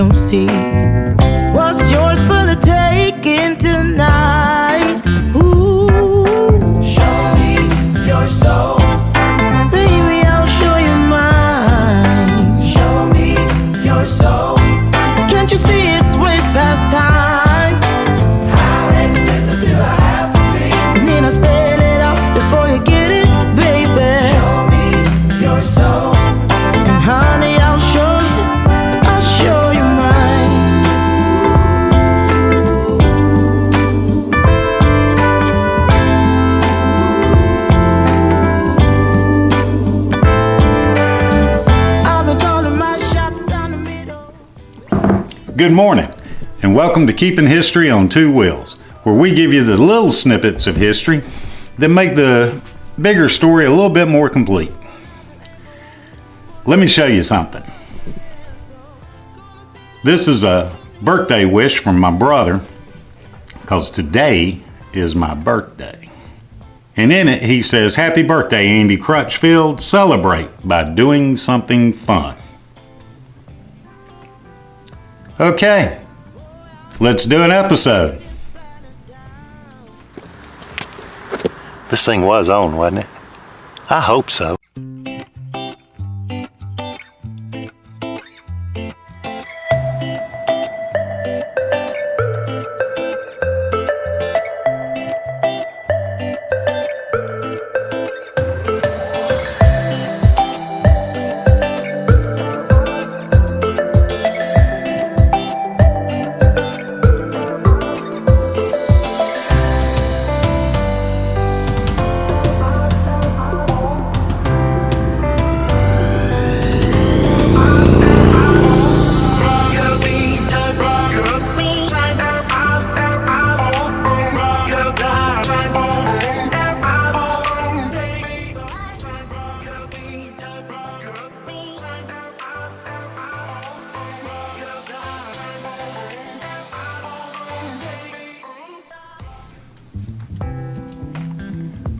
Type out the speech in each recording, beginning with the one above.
don't see. What's yours for the taking tonight? Ooh, show me your soul. Baby, I'll show you mine. Show me your soul. Can't you see it's way past time? How expensive do I have to be? And then I spell it out before you get it, baby. Show me your soul. And honey, I'll show you mine. I've been calling my shots down the middle. Good morning, and welcome to Keeping History on Two Wheels, where we give you the little snippets of history that make the bigger story a little bit more complete. Let me show you something. This is a birthday wish from my brother, because today is my birthday. And in it he says, "Happy birthday, Andy Crutchfield. Celebrate by doing something fun." Okay, let's do an episode. This thing was on, wasn't it? I hope so.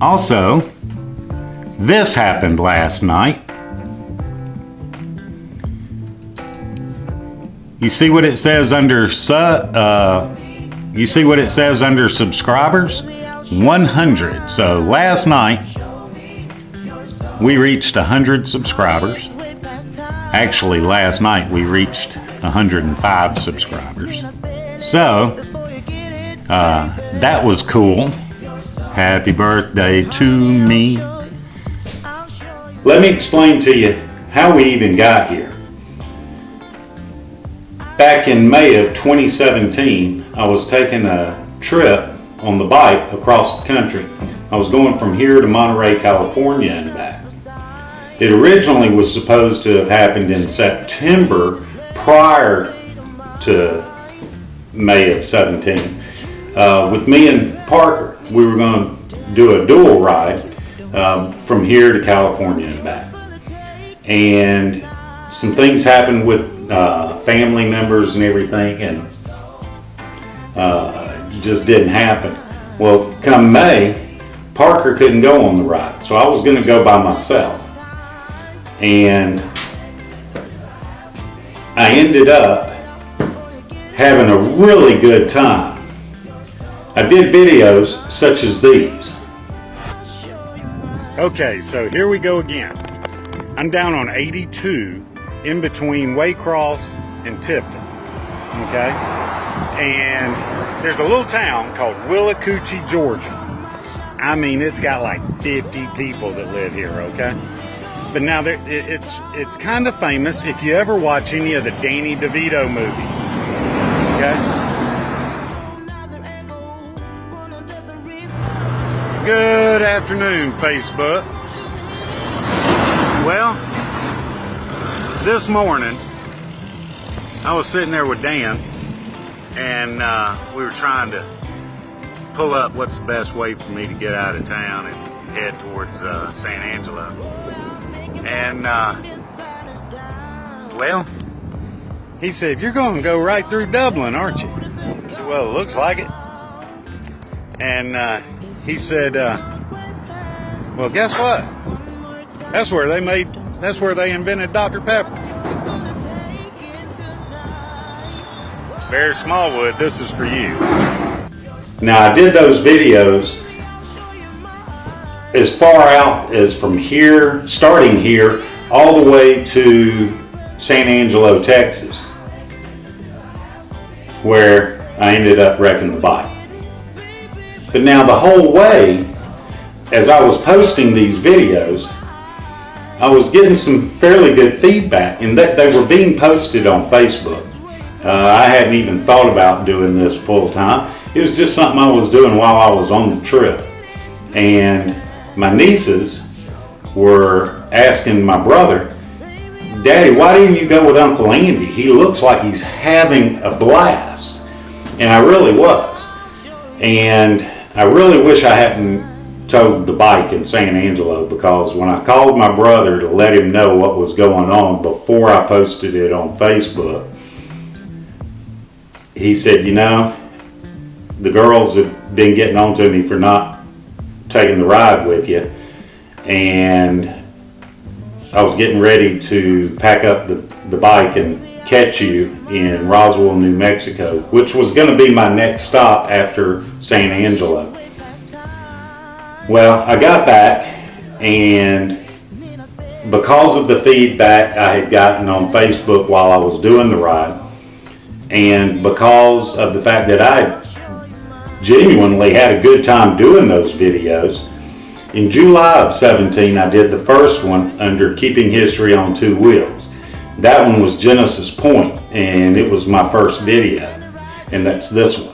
Also, this happened last night. You see what it says under subscribers? 100. So last night we reached 100 subscribers. Actually, last night we reached 105 subscribers. So that was cool. Happy birthday to me. Let me explain to you how we even got here. Back in May of 2017, I was taking a trip on the bike across the country. I was going from here to Monterey, California and back. It originally was supposed to have happened in September prior to May of 17. With me and Parker, we were going to do a dual ride from here to California and back. And some things happened with family members and everything, and just didn't happen. Well, come May, Parker couldn't go on the ride, so I was going to go by myself. And I ended up having a really good time. I did videos such as these. Okay, so here we go again. I'm down on 82 in between Waycross and Tifton, okay? And there's a little town called Willacoochee, Georgia. I mean, it's got like 50 people that live here, okay? But now it's kind of famous if you ever watch any of the Danny DeVito movies, okay? Good afternoon, Facebook. Well, this morning I was sitting there with Dan, and we were trying to pull up what's the best way for me to get out of town and head towards San Angelo. And well, he said, "You're going to go right through Dublin, aren't you?" I said, "Well, it looks like it." And he said, "Well, guess what? That's where they invented Dr. Pepper." Bear Smallwood, this is for you. Now, I did those videos as far out as from here, starting here, all the way to San Angelo, Texas, where I ended up wrecking the bike. But now the whole way, as I was posting these videos, I was getting some fairly good feedback, and that they were being posted on Facebook. I hadn't even thought about doing this full time. It was just something I was doing while I was on the trip. And my nieces were asking my brother, "Daddy, why didn't you go with Uncle Andy? He looks like he's having a blast." And I really was. And I really wish I hadn't towed the bike in San Angelo, because when I called my brother to let him know what was going on before I posted it on Facebook, he said, "You know, the girls have been getting on to me for not taking the ride with you, and I was getting ready to pack up the bike and catch you in Roswell, New Mexico," which was going to be my next stop after San Angelo. Well, I got back, and because of the feedback I had gotten on Facebook while I was doing the ride, and because of the fact that I genuinely had a good time doing those videos, in July of 17 I did the first one under Keeping History on Two Wheels. That one was Genesis Point, and it was my first video, and that's this one.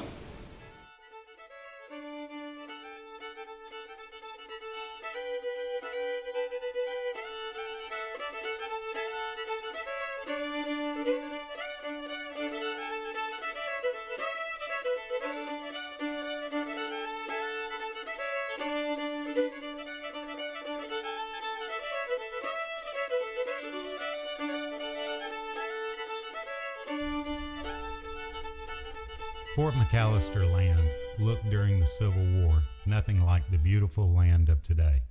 Fort McAllister land looked during the Civil War nothing like the beautiful land of today.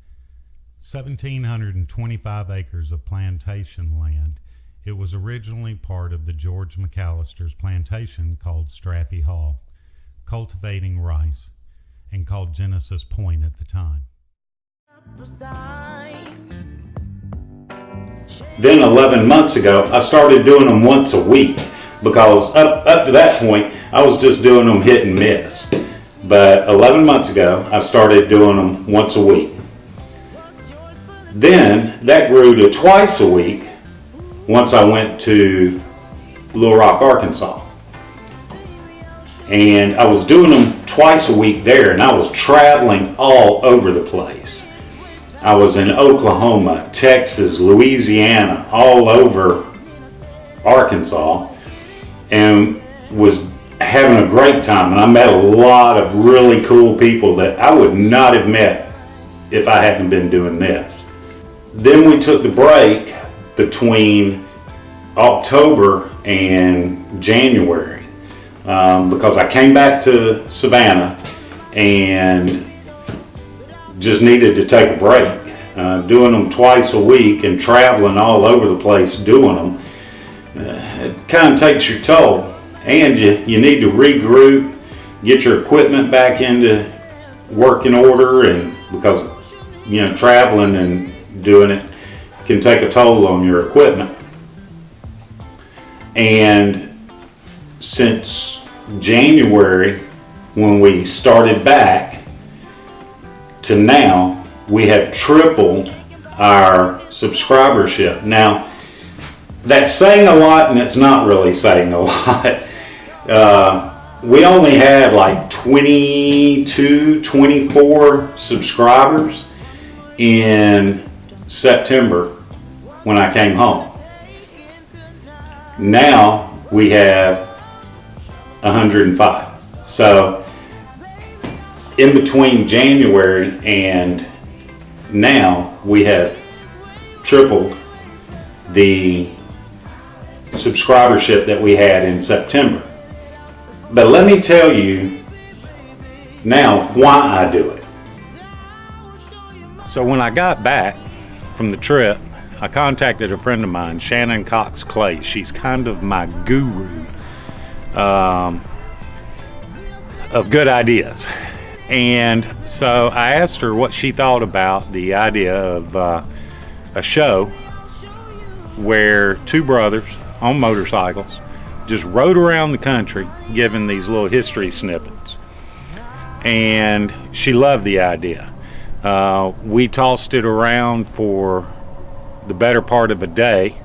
1,725 acres of plantation land, it was originally part of the George McAllister's plantation called Strathy Hall, cultivating rice, and called Genesis Point at the time. Then 11 months ago, I started doing them once a week, because up to that point, I was just doing them hit and miss. But 11 months ago, I started doing them once a week. Then that grew to twice a week once I went to Little Rock, Arkansas. And I was doing them twice a week there, and I was traveling all over the place. I was in Oklahoma, Texas, Louisiana, all over Arkansas, and was having a great time. And I met a lot of really cool people that I would not have met if I hadn't been doing this. Then we took the break between October and January because I came back to Savannah and just needed to take a break. Doing them twice a week and traveling all over the place doing them, it kind of takes your toll. And you need to regroup, get your equipment back into working order, and because traveling and doing it can take a toll on your equipment. And since January, when we started back, to now, we have tripled our subscribership. Now, that's saying a lot, and it's not really saying a lot. We only had like 22, 24 subscribers in September when I came home. Now we have 105. So in between January and now, we have tripled the subscribership that we had in September. But let me tell you now why I do it. So when I got back from the trip, I contacted a friend of mine, Shannon Cox Clay. She's kind of my guru of good ideas. And so I asked her what she thought about the idea of a show where two brothers on motorcycles just rode around the country giving these little history snippets. And she loved the idea. We tossed it around for the better part of a day.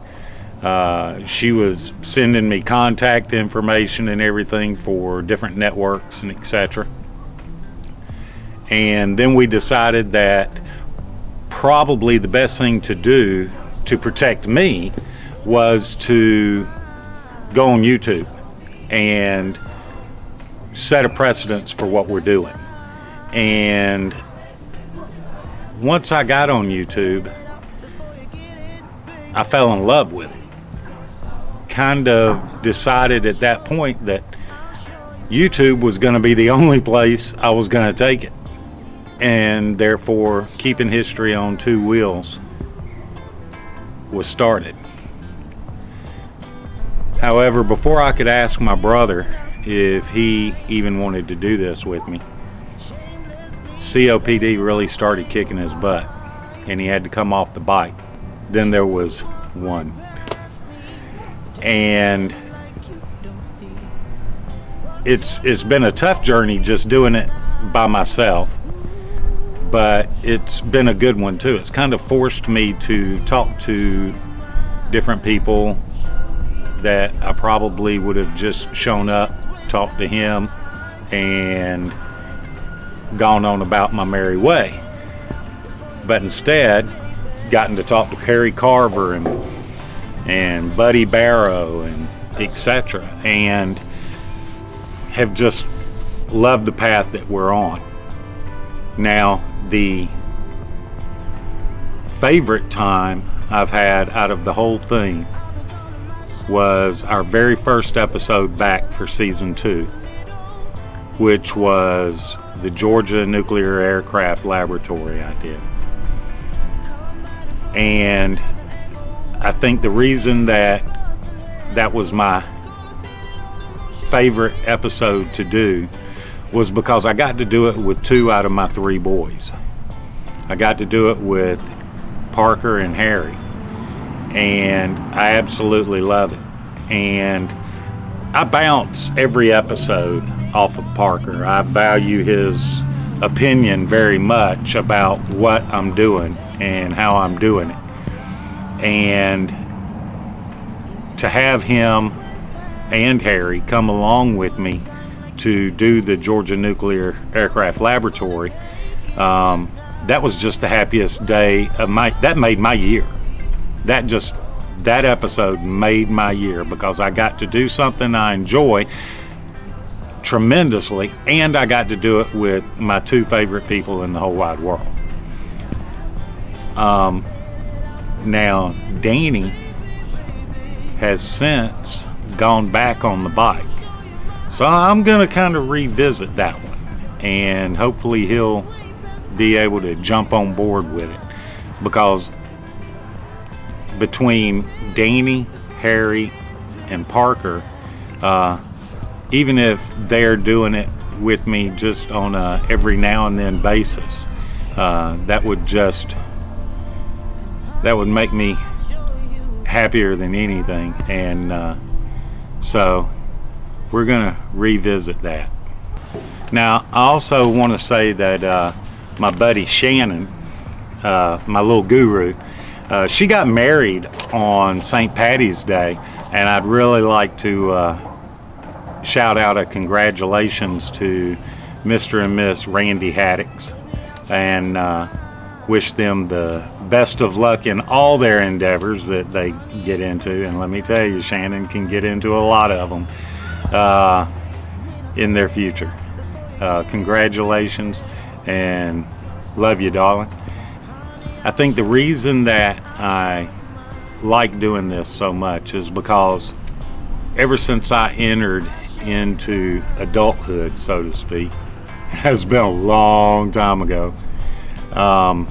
She was sending me contact information and everything for different networks and etc. And then we decided that probably the best thing to do to protect me was to go on YouTube and set a precedence for what we're doing. And once I got on YouTube, I fell in love with it. Kind of decided at that point that YouTube was going to be the only place I was going to take it. And therefore, keeping history on two wheels was started. However, before I could ask my brother if he even wanted to do this with me, COPD really started kicking his butt, and he had to come off the bike. Then there was one. And it's been a tough journey just doing it by myself, but it's been a good one too. It's kind of forced me to talk to different people that I probably would have just shown up, talked to him, and gone on about my merry way. But instead, gotten to talk to Perry Carver and Buddy Barrow and etc. and have just loved the path that we're on. Now, the favorite time I've had out of the whole thing was our very first episode back for season 2, which was the Georgia Nuclear Aircraft Laboratory I did. And I think the reason that was my favorite episode to do was because I got to do it with 2 out of my 3 boys. I got to do it with Parker and Harry, and I absolutely love it. And I bounce every episode off of Parker. I value his opinion very much about what I'm doing and how I'm doing it. And to have him and Harry come along with me to do the Georgia Nuclear Aircraft Laboratory, that was just the happiest day of that made my year. That episode made my year because I got to do something I enjoy tremendously, and I got to do it with my 2 favorite people in the whole wide world. Now, Danny has since gone back on the bike, so I'm going to kind of revisit that one, and hopefully he'll be able to jump on board with it, because between Danny, Harry, and Parker, even if they're doing it with me just on a every now and then basis, that would make me happier than anything. And so we're gonna revisit that. Now, I also want to say that my buddy Shannon, my little guru, she got married on St. Patty's Day, and I'd really like to shout out a congratulations to Mr. and Miss Randy Haddix, and wish them the best of luck in all their endeavors that they get into. And let me tell you, Shannon can get into a lot of them in their future. Congratulations, and love you, darling. I think the reason that I like doing this so much is because ever since I entered into adulthood, so to speak, has been a long time ago, I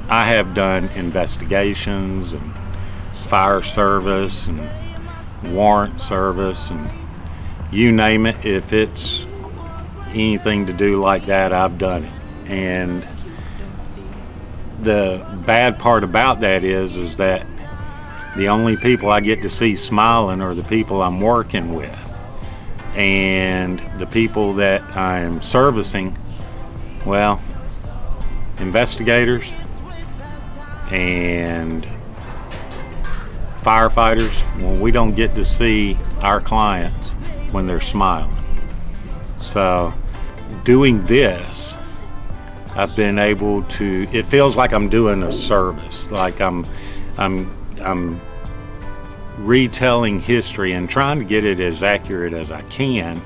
have done investigations and fire service and warrant service, and you name it. If it's anything to do like that, I've done it. And the bad part about that is that the only people I get to see smiling are the people I'm working with. And the people that I'm servicing, well, investigators and firefighters, well, we don't get to see our clients when they're smiling. So doing this, I've been able to, it feels like I'm doing a service, like I'm retelling history and trying to get it as accurate as I can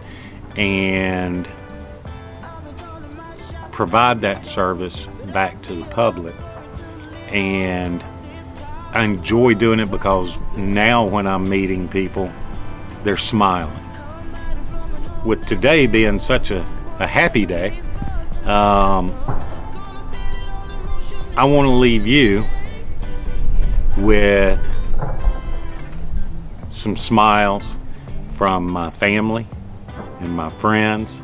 and provide that service back to the public. And I enjoy doing it because now when I'm meeting people, they're smiling. With today being such a happy day, I want to leave you with some smiles from my family and my friends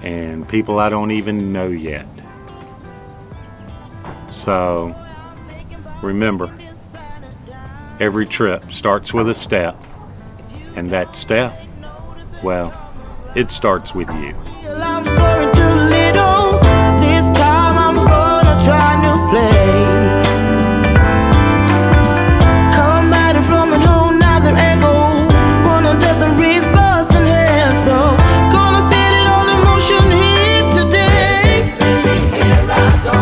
and people I don't even know yet. So remember, every trip starts with a step, and that step, well, it starts with you. I'm scoring too little, so this time I'm gonna try new play. Come at it from a whole nother angle. One doesn't reverse in here, so gonna set it all in motion here today. Baby, here I go.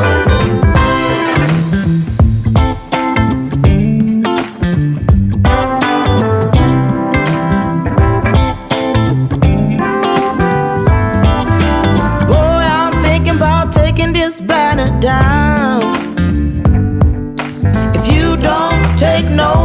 This banner down. If you don't take no